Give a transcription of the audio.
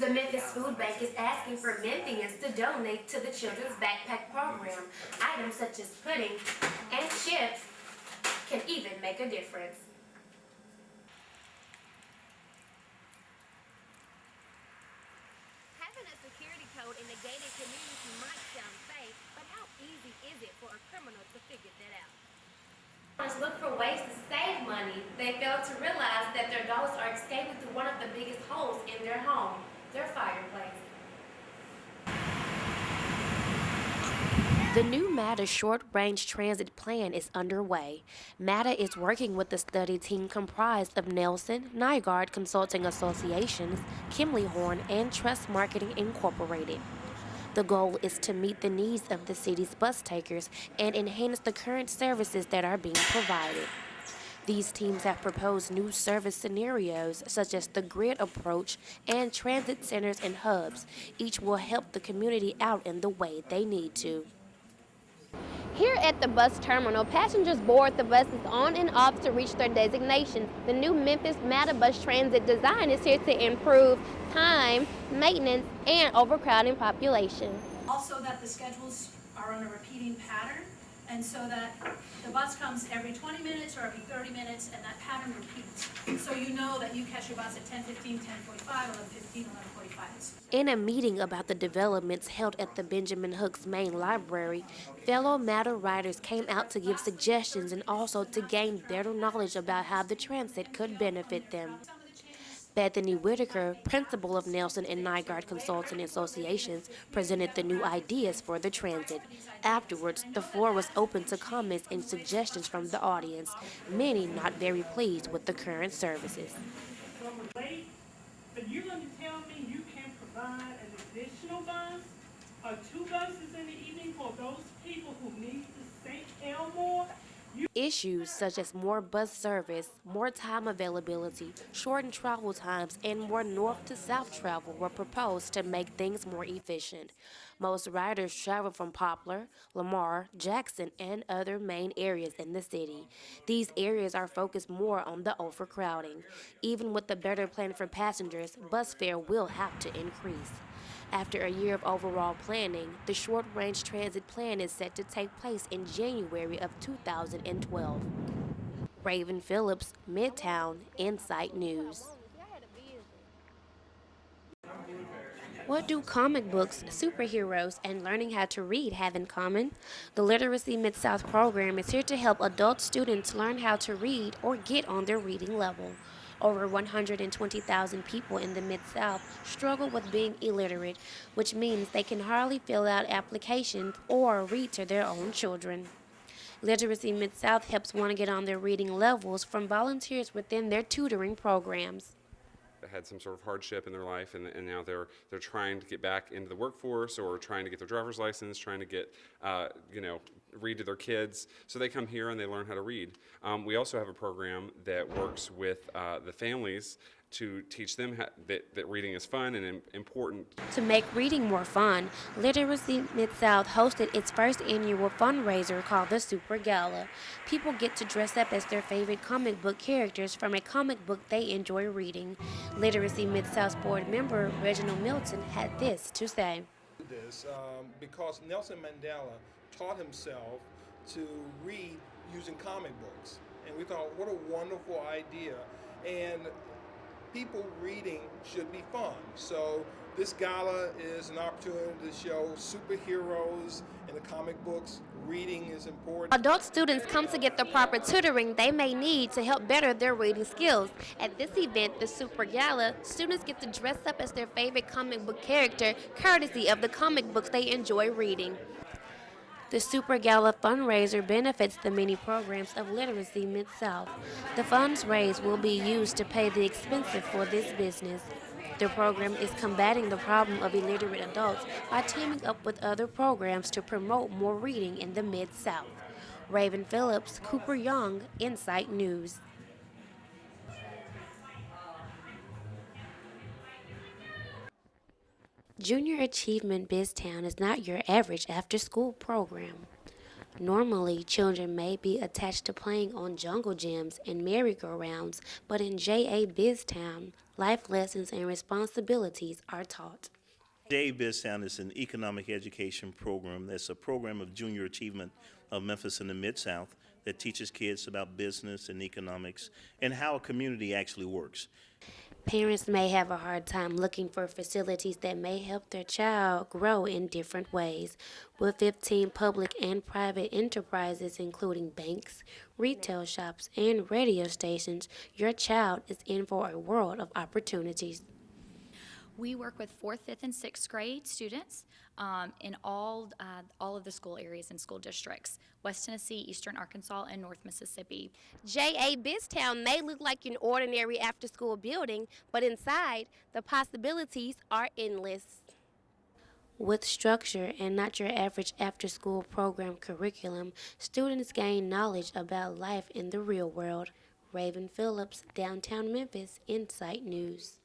The Memphis Food Bank is asking for Memphians to donate to the Children's Backpack Program. Items such as pudding and chips can even make a difference. Having a security code in a gated community might sound safe, but how easy is it for a criminal to figure that out? Look for ways to save money. They fail to realize that their dollars are escaping through one of the biggest holes in their home, their fireplace. The new MATA short-range transit plan is underway. MATA is working with the study team comprised of Nelson, Nygaard Consulting Associations, Kimley Horn, and Trust Marketing Incorporated. The goal is to meet the needs of the city's bus takers and enhance the current services that are being provided. These teams have proposed new service scenarios such as the grid approach and transit centers and hubs. Each will help the community out in the way they need to. Here at the bus terminal, passengers board the buses on and off to reach their destinations. The new Memphis MATA bus transit design is here to improve time, maintenance, and overcrowding population. Also that the schedules are on a repeating pattern, and so that the bus comes every 20 minutes or every 30 minutes, and that pattern repeats. So you know that you catch your bus at 10:15, 10:45, 11:15, 11:45. In a meeting about the developments held at the Benjamin Hooks Main Library, fellow MATA riders came out to give suggestions and also to gain better knowledge about how the transit could benefit them. Bethany Whitaker, principal of Nelson and Nygaard Consulting Associations, presented the new ideas for the transit. Afterwards, the floor was open to comments and suggestions from the audience, many not very pleased with the current services. Late, but you're going to tell me you can provide an additional bus or two buses in the evening for those people who need to St. Elmore? Issues such as more bus service, more time availability, shortened travel times, and more north to south travel were proposed to make things more efficient. Most riders travel from Poplar, Lamar, Jackson, and other main areas in the city. These areas are focused more on the overcrowding. Even with the better plan for passengers, bus fare will have to increase. After a year of overall planning, the short-range transit plan is set to take place in January of 2012. Raven Phillips, Midtown, Insight News. What do comic books, superheroes, and learning how to read have in common? The Literacy Mid-South program is here to help adult students learn how to read or get on their reading level. Over 120,000 people in the Mid-South struggle with being illiterate, which means they can hardly fill out applications or read to their own children. Literacy Mid-South helps one get on their reading levels from volunteers within their tutoring programs. Had some sort of hardship in their life, and now they're trying to get back into the workforce or trying to get their driver's license, trying to get read to their kids. So they come here and they learn how to read. We also have a program that works with the families to teach them that reading is fun and important. To make reading more fun, Literacy Mid-South hosted its first annual fundraiser called the Super Gala. People get to dress up as their favorite comic book characters from a comic book they enjoy reading. Literacy Mid-South board member Reginald Milton had this to say. Because Nelson Mandela taught himself to read using comic books. And we thought, what a wonderful idea. And people reading should be fun. So this gala is an opportunity to show superheroes in the comic books. Reading is important. Adult students come to get the proper tutoring they may need to help better their reading skills. At this event, the Super Gala, students get to dress up as their favorite comic book character, courtesy of the comic books they enjoy reading. The Super Gala fundraiser benefits the many programs of Literacy Mid-South. The funds raised will be used to pay the expenses for this business. The program is combating the problem of illiterate adults by teaming up with other programs to promote more reading in the Mid-South. Raven Phillips, Cooper Young, Insight News. Junior Achievement BizTown is not your average after-school program. Normally, children may be attached to playing on jungle gyms and merry-go-rounds, but in J.A. Biztown, life lessons and responsibilities are taught. J.A. Biztown is an economic education program that's a program of junior achievement of Memphis in the Mid-South that teaches kids about business and economics and how a community actually works. Parents may have a hard time looking for facilities that may help their child grow in different ways. With 15 public and private enterprises, including banks, retail shops, and radio stations, your child is in for a world of opportunities. We work with 4th, 5th, and 6th grade students in all of the school areas and school districts, West Tennessee, Eastern Arkansas, and North Mississippi. J.A. Biztown may look like an ordinary after-school building, but inside, the possibilities are endless. With structure and not your average after-school program curriculum, students gain knowledge about life in the real world. Raven Phillips, Downtown Memphis, Insight News.